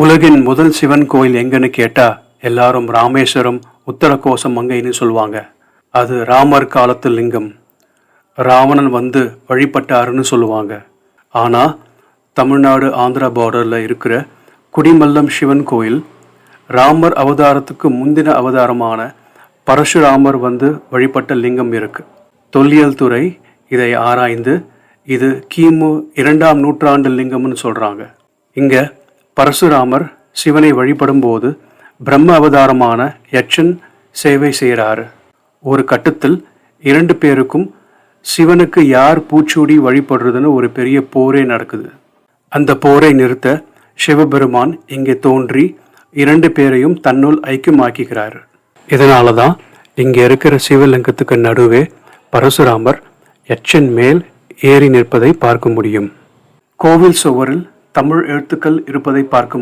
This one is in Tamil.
உலகின் முதல் சிவன் கோயில் எங்கன்னு கேட்டா எல்லாரும் ராமேஸ்வரம் உத்தரகோசம் மங்கைன்னு சொல்லுவாங்க. அது ராமர் காலத்து லிங்கம். ராவணன் வந்து வழிபட்டாருன்னு சொல்லுவாங்க. ஆனா தமிழ்நாடு ஆந்திரா பார்டர்ல இருக்கிற குடிமல்லம் சிவன் கோயில் ராமர் அவதாரத்துக்கு முந்தின அவதாரமான பரசுராமர் வந்து வழிபட்ட லிங்கம் இருக்கு. தொல்லியல் துறை இதை ஆராய்ந்து இது கிமு 2ஆம் நூற்றாண்டு லிங்கம்னு சொல்றாங்க. இங்க பரசுராமர் சிவனை வழிபடும் போது பிரம்ம அவதாரமான யட்சன் சேவை செய்கிறாரு. ஒரு கட்டத்தில் 2 பேருக்கும் சிவனுக்கு யார் பூச்சூடி வழிபடுறதுன்னு ஒரு பெரிய போரே நடக்குது. அந்த போரை நிறுத்த சிவபெருமான் இங்கே தோன்றி 2 பேரையும் தன்னுள் ஐக்கியமாக்கிறார். இதனாலதான் இங்க இருக்கிற சிவலிங்கத்துக்கு நடுவே பரசுராமர் யட்சன் மேல் ஏறி நிற்பதை பார்க்க முடியும். கோவில் சுவரில் தமிழ் எழுத்துக்கள் இருப்பதை பார்க்க